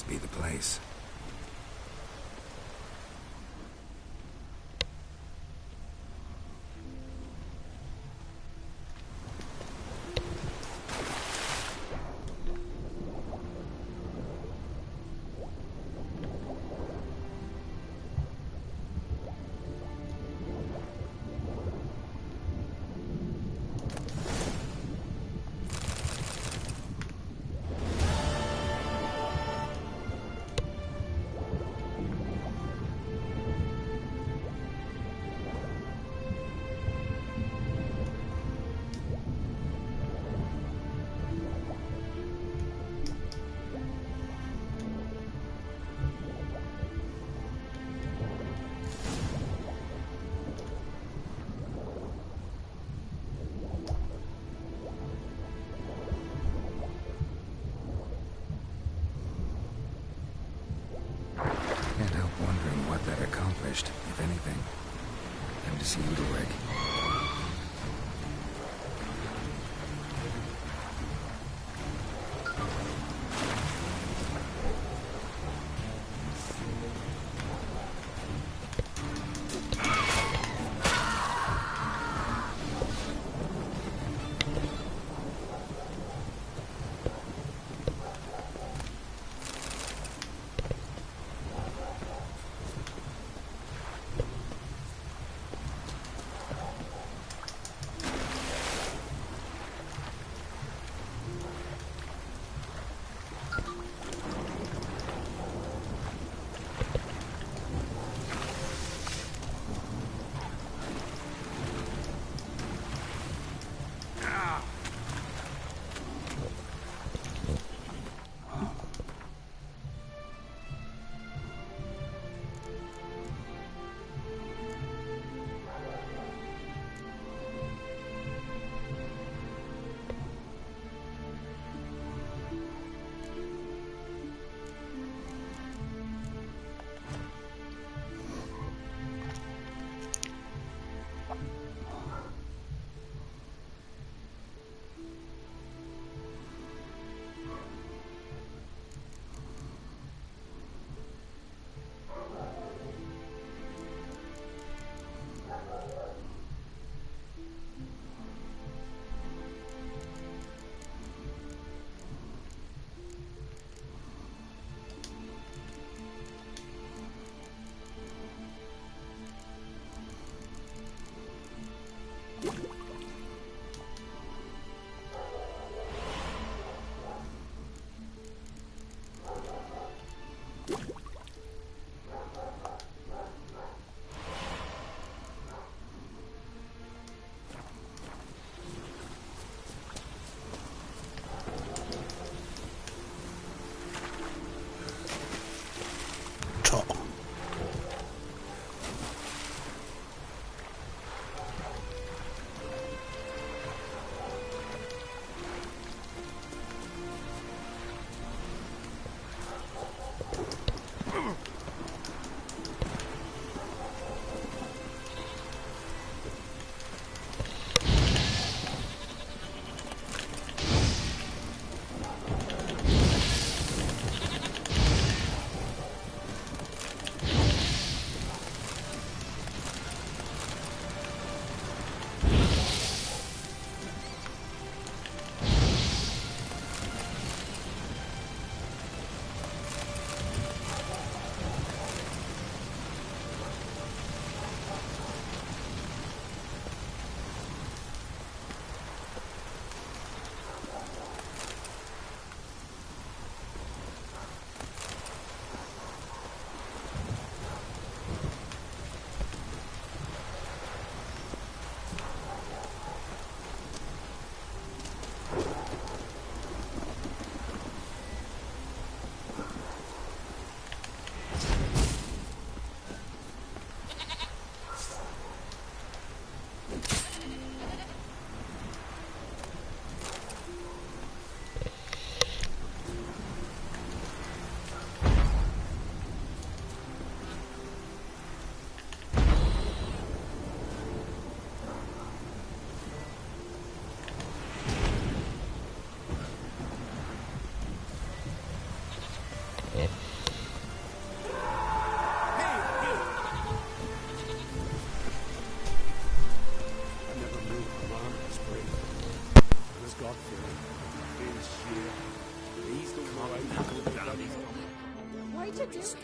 must be the place. Can't help wondering what that accomplished, if anything. Time to see Udalryk.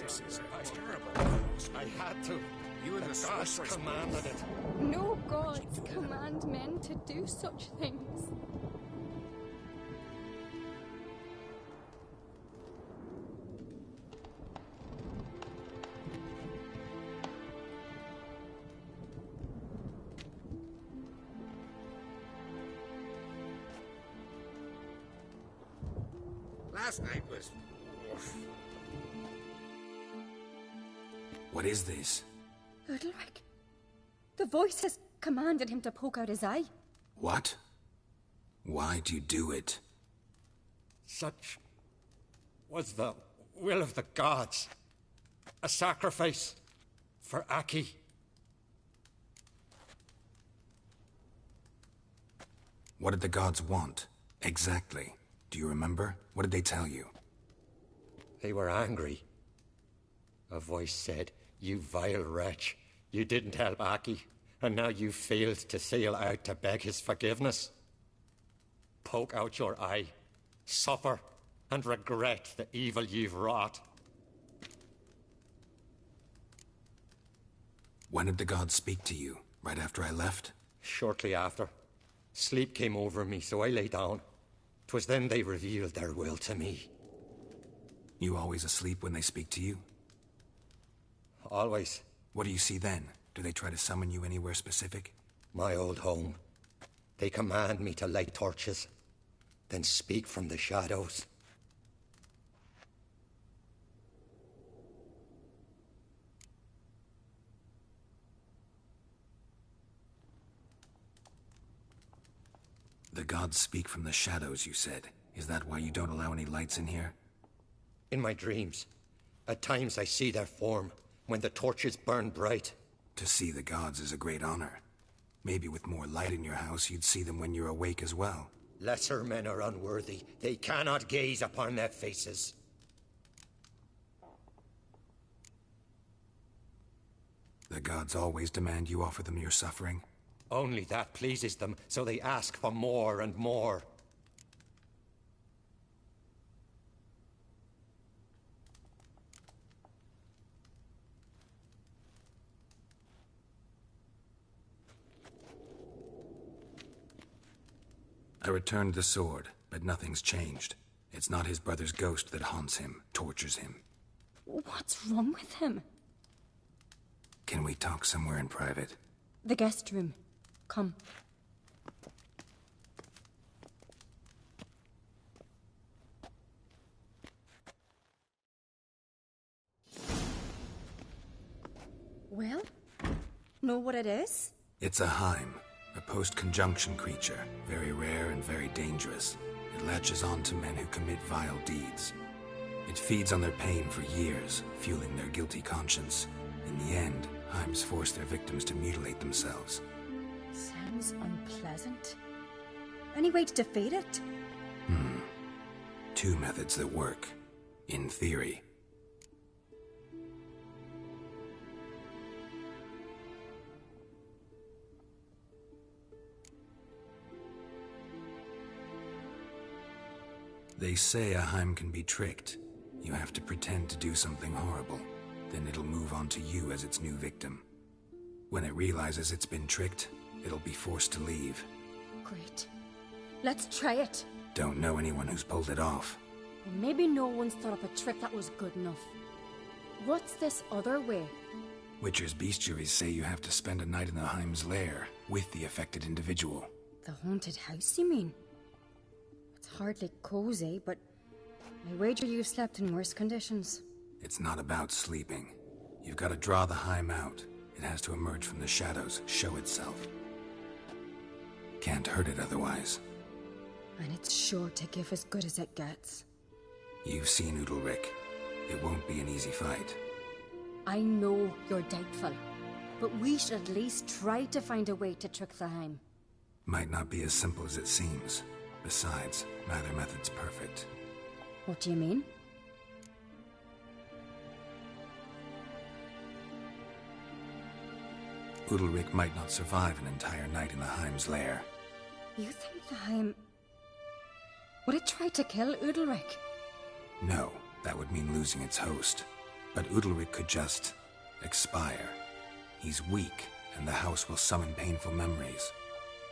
practices are terrible. I had to. You and the gods sorceress commanded it. No gods command men to do such things. Last night was... What is this? Udalric. The voice has commanded him to poke out his eye. What? Why do you do it? Such was the will of the gods. A sacrifice for Aki. What did the gods want? Exactly. Do you remember? What did they tell you? They were angry. A voice said, "You vile wretch. You didn't help Aki, and now you failed to sail out to beg his forgiveness. Poke out your eye, suffer, and regret the evil you've wrought." When did the gods speak to you? Right after I left? Shortly after. Sleep came over me, so I lay down. 'Twas then they revealed their will to me. You always asleep when they speak to you? Always. What do you see then? Do they try to summon you anywhere specific? My old home. They command me to light torches, then speak from the shadows. The gods speak from the shadows, you said. Is that why you don't allow any lights in here? In my dreams, at times I see their form, when the torches burn bright. To see the gods is a great honor. Maybe with more light in your house, you'd see them when you're awake as well. Lesser men are unworthy. They cannot gaze upon their faces. The gods always demand you offer them your suffering? Only that pleases them, so they ask for more and more. I returned the sword, but nothing's changed. It's not his brother's ghost that haunts him, tortures him. What's wrong with him? Can we talk somewhere in private? The guest room. Come. Well, know what it is? It's a Heim, a post-conjunction creature, very rare and very dangerous. It latches on to men who commit vile deeds. It feeds on their pain for years, fueling their guilty conscience. In the end, Heims force their victims to mutilate themselves. Sounds unpleasant. Any way to defeat it? Two methods that work. In theory. They say a Heim can be tricked. You have to pretend to do something horrible. Then it'll move on to you as its new victim. When it realizes it's been tricked, it'll be forced to leave. Great. Let's try it. Don't know anyone who's pulled it off. Well, maybe no one's thought up a trick that was good enough. What's this other way? Witcher's bestiaries say you have to spend a night in the Heim's lair with the affected individual. The haunted house, you mean? It's hardly cozy, but I wager you've slept in worse conditions. It's not about sleeping. You've got to draw the Heim out. It has to emerge from the shadows, show itself. Can't hurt it otherwise. And it's sure to give as good as it gets. You've seen Udalric. It won't be an easy fight. I know you're doubtful, but we should at least try to find a way to trick the Heim. Might not be as simple as it seems. Besides, neither method's perfect. What do you mean? Udalric might not survive an entire night in the Heim's lair. You think the Heim... Would it try to kill Udalric? No, that would mean losing its host. But Udalryk could just expire. He's weak, and the house will summon painful memories.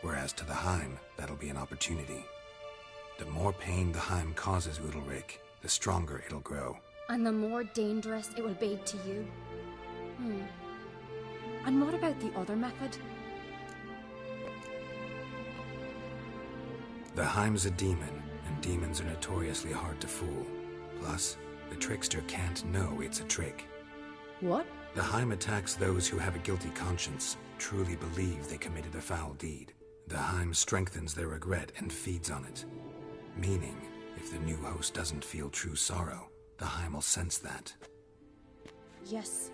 Whereas to the Heim, that'll be an opportunity. The more pain the Heim causes Udalryk, the stronger it'll grow. And the more dangerous it will be to you. And what about the other method? The Heim's a demon, and demons are notoriously hard to fool. Plus, the trickster can't know it's a trick. What? The Heim attacks those who have a guilty conscience, truly believe they committed a foul deed. The Heim strengthens their regret and feeds on it. Meaning, if the new host doesn't feel true sorrow, the Heim will sense that. Yes.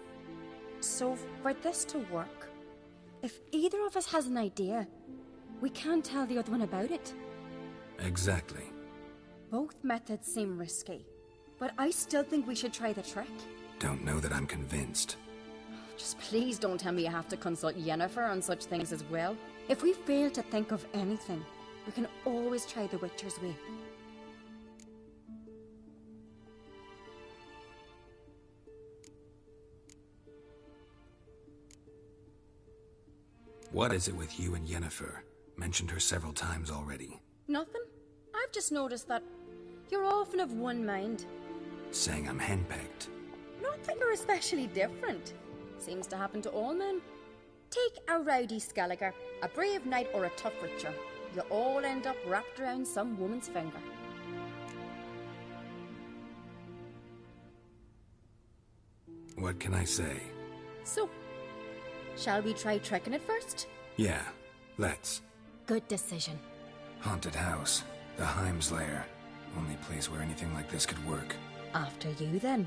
So, for this to work, if either of us has an idea, we can't tell the other one about it. Exactly. Both methods seem risky, but I still think we should try the trick. Don't know that I'm convinced. Just please don't tell me you have to consult Yennefer on such things as well. If we fail to think of anything, we can always try the Witcher's way. What is it with you and Yennefer? Mentioned her several times already. Nothing. I've just noticed that you're often of one mind. Saying I'm henpecked. Not that you're especially different. Seems to happen to all men. Take a rowdy Skelliger, a brave knight, or a tough Witcher. You all end up wrapped around some woman's finger. What can I say? So, shall we try tricking it first? Yeah, let's. Good decision. Haunted house. The Heim's lair. Only place where anything like this could work. After you, then.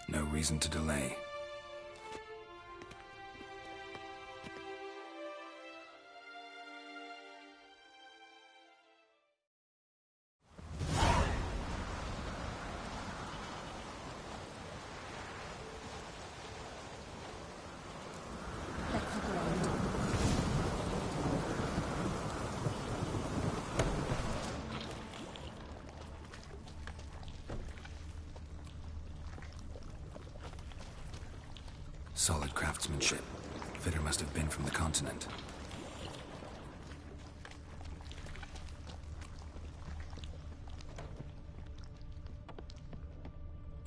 No reason to delay. Let's look around. Solid craftsmanship. Fitter must have been from the continent.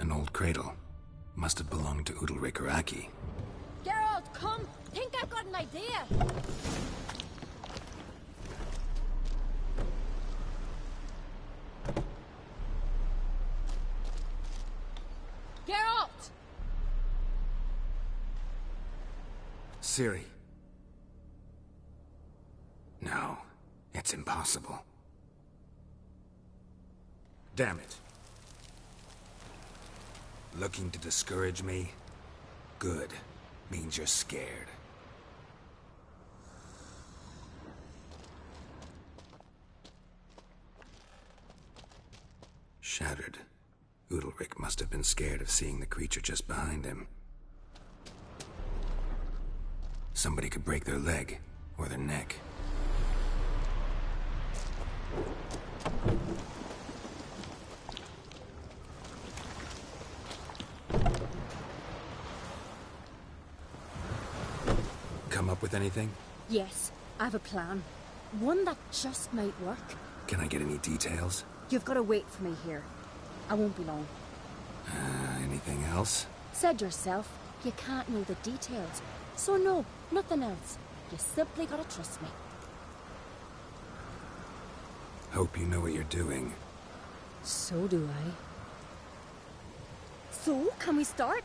An old cradle. Must have belonged to Udalryk or Aki. Geralt, come! Think I've got an idea! Geralt! Ciri. No, it's impossible. Damn it. Looking to discourage me? Good. Means you're scared. Shattered. Udalryk must have been scared of seeing the creature just behind him. Somebody could break their leg, or their neck. Come up with anything? Yes, I have a plan. One that just might work. Can I get any details? You've got to wait for me here. I won't be long. Anything else? Said yourself, you can't know the details. So no, nothing else. You simply gotta trust me. Hope you know what you're doing. So do I. So, can we start?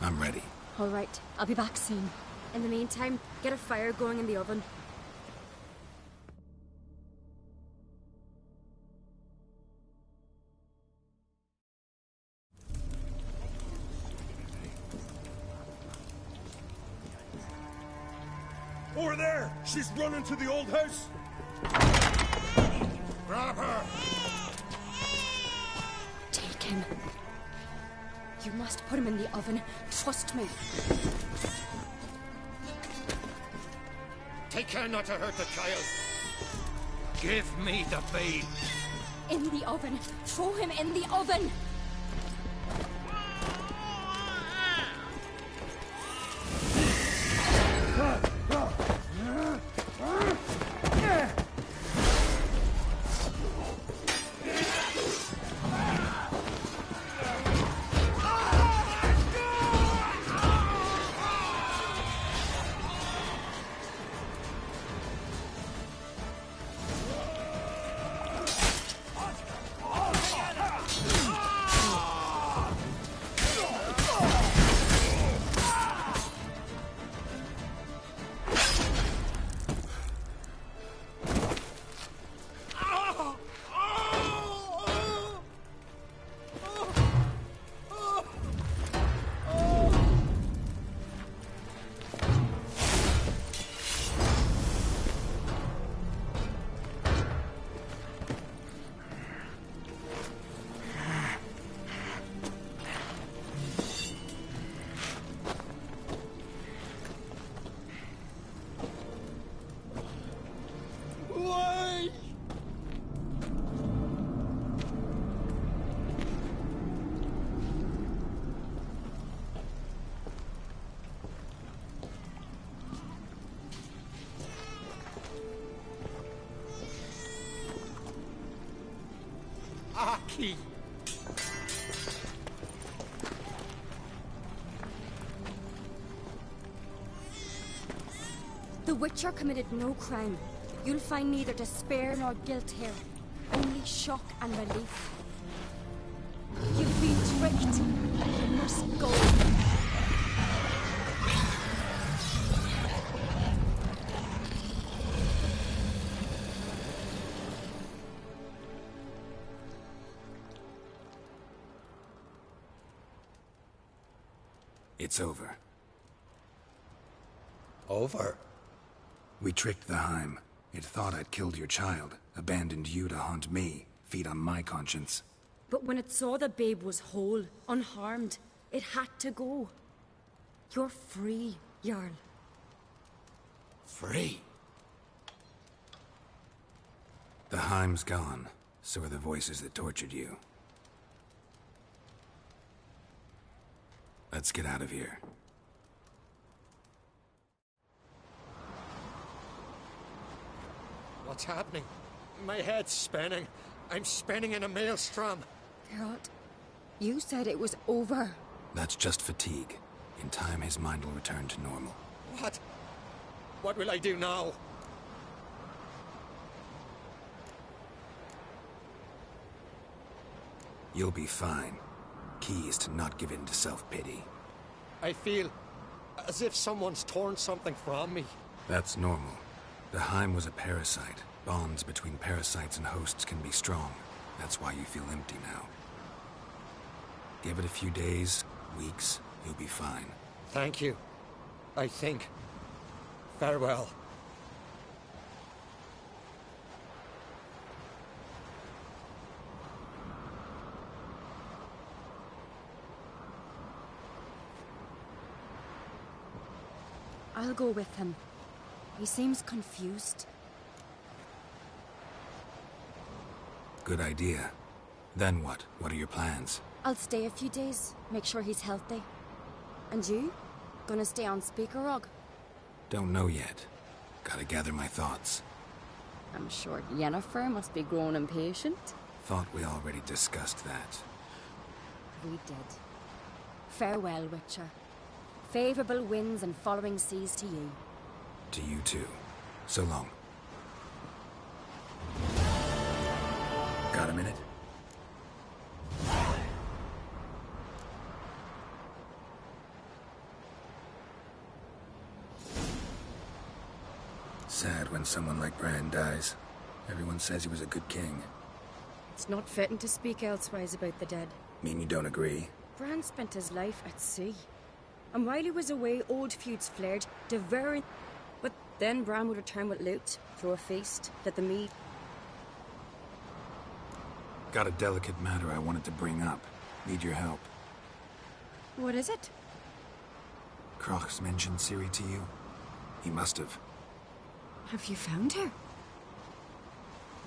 I'm ready. All right, I'll be back soon. In the meantime, get a fire going in the oven. Over there! She's running to the old house! Grab her! Take him. You must put him in the oven. Trust me. Take care not to hurt the child. Give me the babe. In the oven! Throw him in the oven! Aki! The Witcher committed no crime. You'll find neither despair nor guilt here. Only shock and relief. You've been tricked. You must go. It's over. Over? We tricked the Heim. It thought I'd killed your child, abandoned you to haunt me, feed on my conscience. But when it saw the babe was whole, unharmed, it had to go. You're free, Jarl. Free? The Heim's gone. So are the voices that tortured you. Let's get out of here. What's happening? My head's spinning. I'm spinning in a maelstrom. Geralt, you said it was over. That's just fatigue. In time, his mind will return to normal. What? What will I do now? You'll be fine. Key is to not give in to self-pity. I feel as if someone's torn something from me. That's normal. The Heim was a parasite. Bonds between parasites and hosts can be strong. That's why you feel empty now. Give it a few days, weeks, you'll be fine. Thank you. I think. Farewell. I'll go with him. He seems confused. Good idea. Then what? What are your plans? I'll stay a few days, make sure he's healthy. And you? Gonna stay on Speaker Rog? Don't know yet. Gotta gather my thoughts. I'm sure Yennefer must be growing impatient. Thought we already discussed that. We did. Farewell, Witcher. Favorable winds and following seas to you. To you too. So long. Got a minute? Sad when someone like Bran dies. Everyone says he was a good king. It's not fitting to speak elsewise about the dead. Mean you don't agree? Bran spent his life at sea. And while he was away, old feuds flared, devouring... But then Bran would return with loot, throw a feast, let the mead... Got a delicate matter I wanted to bring up. Need your help. What is it? Crach's mentioned Ciri to you? He must have. Have you found her?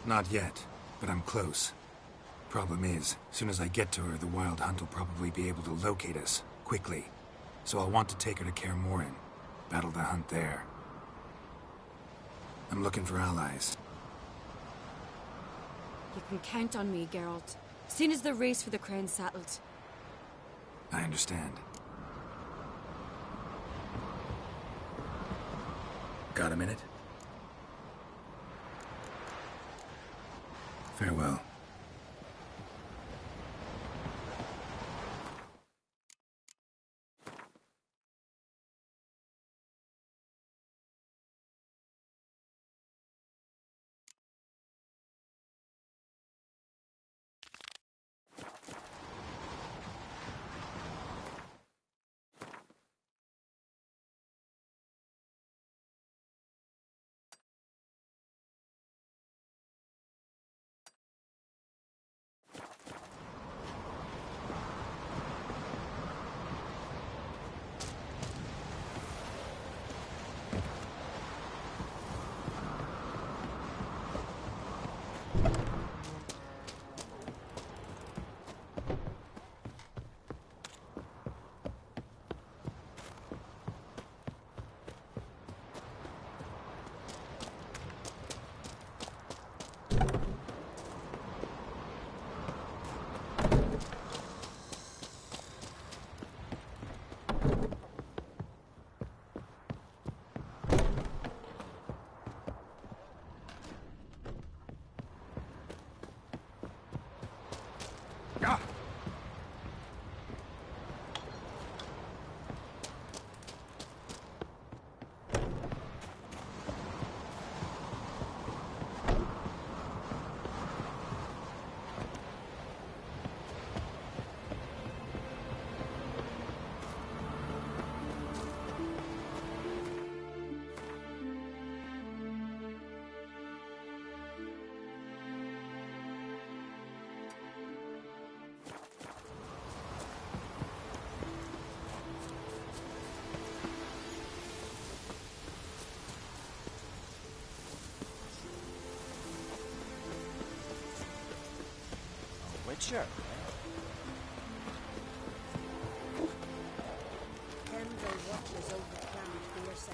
Not yet, but I'm close. Problem is, soon as I get to her, the Wild Hunt will probably be able to locate us, quickly. So I'll want to take her to Kaer Morhen, battle the Hunt there. I'm looking for allies. You can count on me, Geralt. Soon as the race for the crown's settled. I understand. Got a minute? Farewell. Witcher. Kendall watches over Clan Fierce.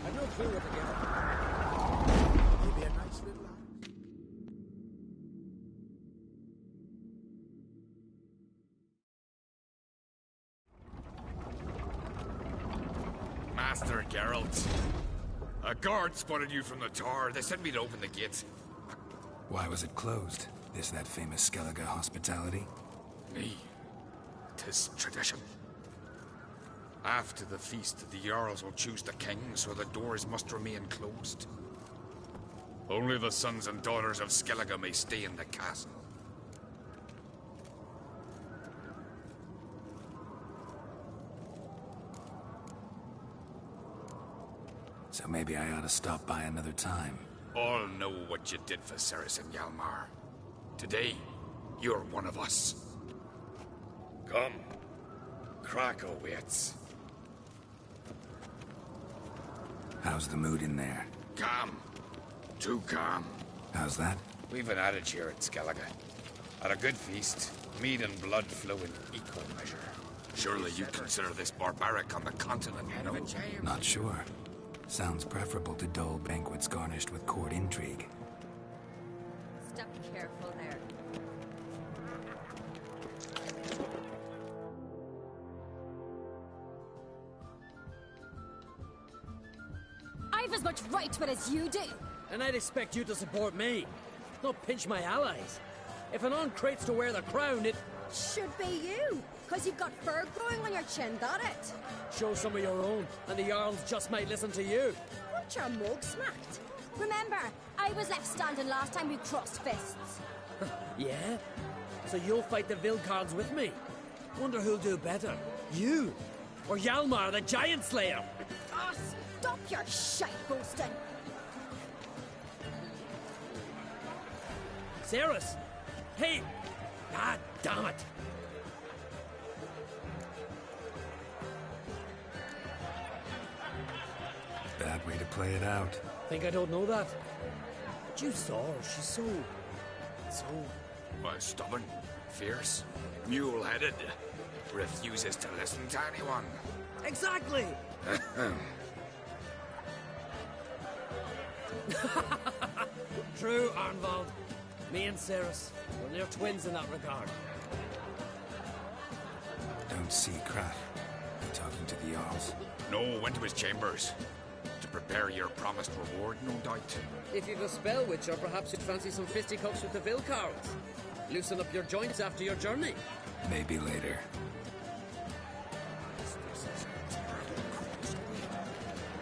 I've no clue what to get. Maybe a nice little house. Master Geralt. A guard spotted you from the tower. They sent me to open the gate. Why was it closed? Is that famous Skellige hospitality? Me. 'Tis tradition. After the feast, the Jarls will choose the king, so the doors must remain closed. Only the sons and daughters of Skellige may stay in the castle. So maybe I ought to stop by another time. All know what you did for Saracen Hjalmar. Today, you're one of us. Come. Krakow waits. How's the mood in there? Calm. Too calm. How's that? We've an adage here at Skellige. At a good feast, mead and blood flow in equal measure. Surely you consider this barbaric on the continent, no? Not sure. Sounds preferable to dull banquets garnished with court intrigue. Step careful there. I've as much right to it as you do. And I'd expect you to support me. Not pinch my allies. If an Uncrate's to wear the crown, it... Should be you, because you've got fur growing on your chin, that it? Show some of your own, and the Jarls just might listen to you. Want your mug smacked? Remember, I was left standing last time we crossed fists. Yeah? So you'll fight the Vilcards with me? Wonder who'll do better, you or Hjalmar the Giant Slayer? Oh, stop your shite boasting. Cerys! Hey! Ah, damn it! Bad way to play it out. Think I don't know that? But you saw her, she's so... Well, stubborn, fierce, mule-headed, refuses to listen to anyone. Exactly! True, Arnvald. Me and Cerys, we're near twins in that regard. Don't see Krat. You talking to the Jarls? No, went to his chambers. To prepare your promised reward, no doubt. If you've a spell witch, or perhaps you'd fancy some fisticuffs with the Vilcards. Loosen up your joints after your journey. Maybe later.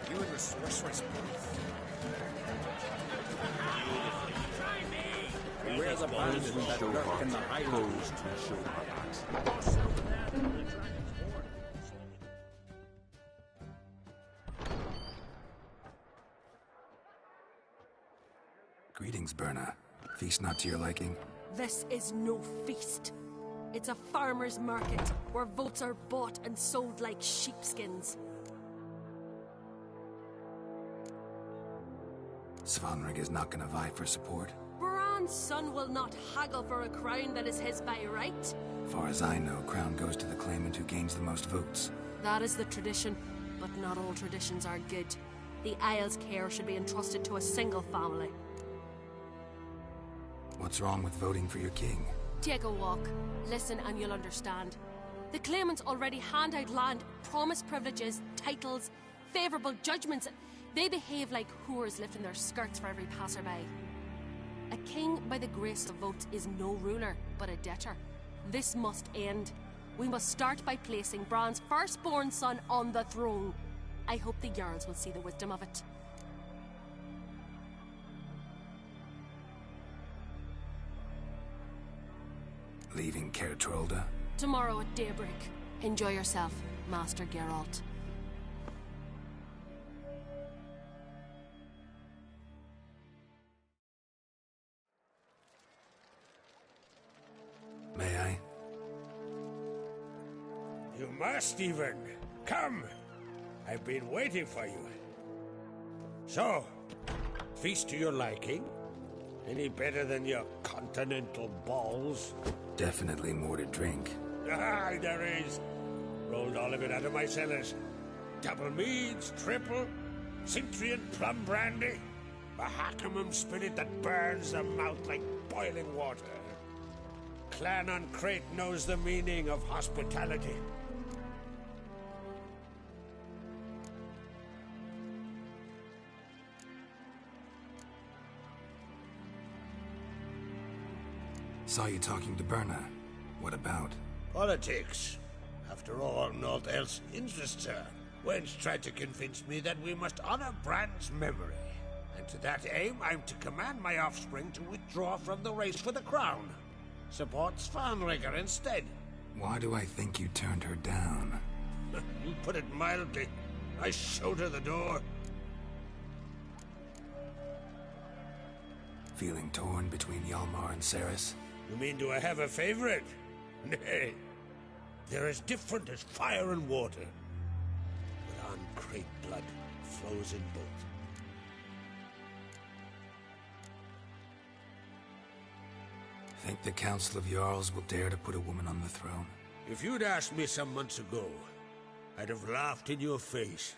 You and the sorceress both. Where the bandits that lurk in the highlands to show our backs. Greetings, Berna. Feast not to your liking? This is no feast. It's a farmer's market where votes are bought and sold like sheepskins. Svanrig is not gonna vie for support. Bran's son will not haggle for a crown that is his by right. Far as I know, crown goes to the claimant who gains the most votes. That is the tradition, but not all traditions are good. The Isle's care should be entrusted to a single family. What's wrong with voting for your king? Take a walk, listen and you'll understand. The claimants already hand out land, promise privileges, titles, favourable judgments. They behave like whores lifting their skirts for every passerby. A king by the grace of votes is no ruler, but a debtor. This must end. We must start by placing Bran's firstborn son on the throne. I hope the Jarls will see the wisdom of it. Leaving Caer Trolda? Tomorrow at daybreak. Enjoy yourself, Master Geralt. May I? You must even. Come! I've been waiting for you. So, feast to your liking? Any better than your continental balls? Definitely more to drink. Ah, there is. Rolled all of it out of my cellars. Double meads, triple, Cintrian plum brandy, a Hackamum spirit that burns the mouth like boiling water. Clan Uncrate knows the meaning of hospitality. Saw you talking to Berna. What about? Politics. After all, naught else interests her. Wench tried to convince me that we must honor Bran's memory. And to that aim, I'm to command my offspring to withdraw from the race for the crown. Support Svanrigger instead. Why do I think you turned her down? You put it mildly. I showed her the door. Feeling torn between Hjalmar and Cerys? You mean, do I have a favorite? Nay. They're as different as fire and water. But Uncrate blood flows in both. Think the Council of Jarls will dare to put a woman on the throne? If you'd asked me some months ago, I'd have laughed in your face.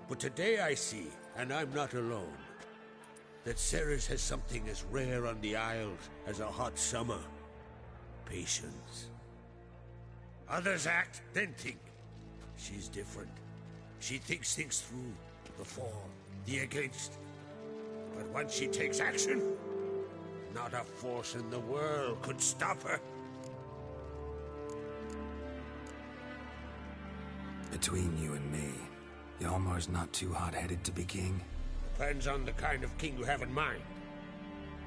But today I see, and I'm not alone, that Ceres has something as rare on the Isles as a hot summer. Patience. Others act, then think. She's different. She thinks things through, the for, the against. But once she takes action, not a force in the world could stop her. Between you and me, Hjalmar's not too hot-headed to be king? Depends on the kind of king you have in mind.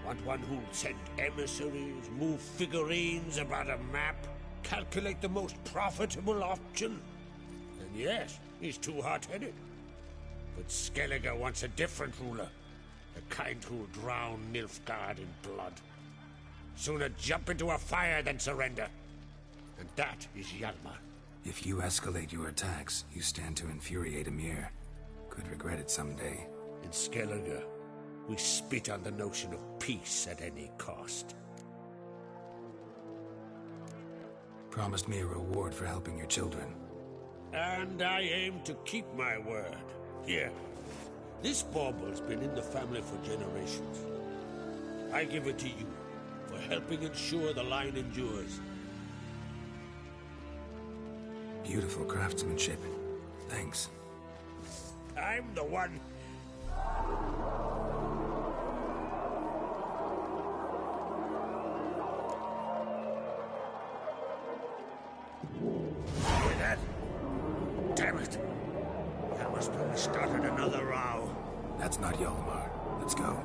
Want one who'll send emissaries, move figurines about a map, calculate the most profitable option? Then yes, he's too hot-headed. But Skellige wants a different ruler. The kind who'll drown Nilfgaard in blood. Sooner jump into a fire than surrender. And that is Hjalmar. If you escalate your attacks, you stand to infuriate Emhyr. Could regret it someday. In Skellige, we spit on the notion of peace at any cost. Promised me a reward for helping your children. And I aim to keep my word. Here. This bauble's been in the family for generations. I give it to you for helping ensure the line endures. Beautiful craftsmanship. Thanks. I'm the one. Hear that? Damn it. That must have started another row. That's not Hjalmar. Let's go.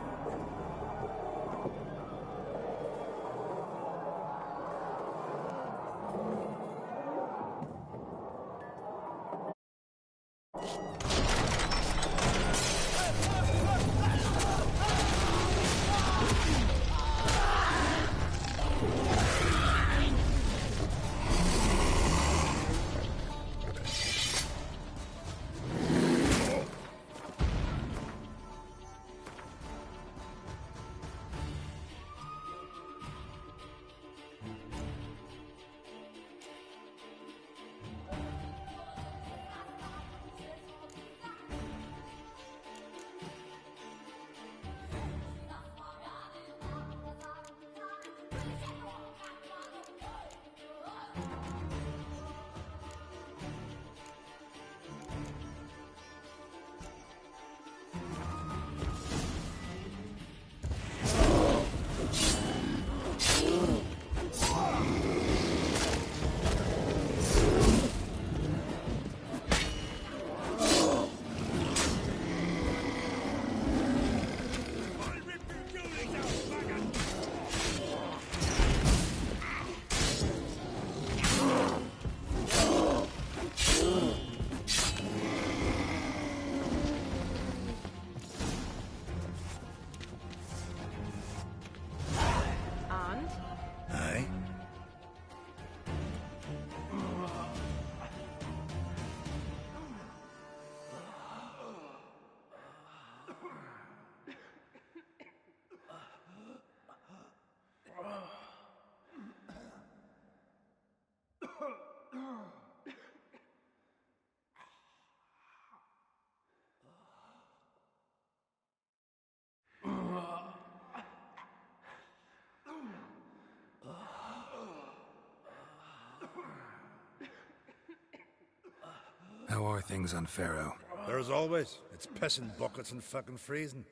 How are things on Pharaoh? There as always. It's pissing buckets and fucking freezing.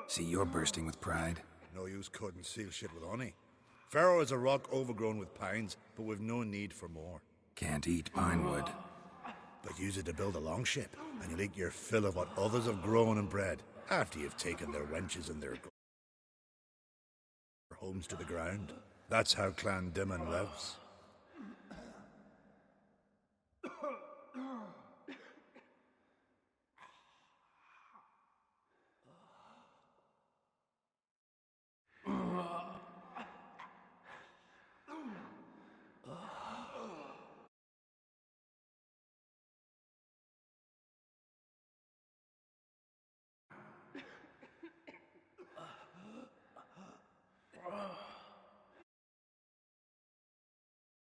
See, you're bursting with pride. No use cutting seal shit with honey. Pharaoh is a rock overgrown with pines, but we've no need for more. Can't eat pine wood. But use it to build a longship, and you'll eat your fill of what others have grown and bred, after you've taken their wenches and their homes to the ground. That's how Clan Dimon lives.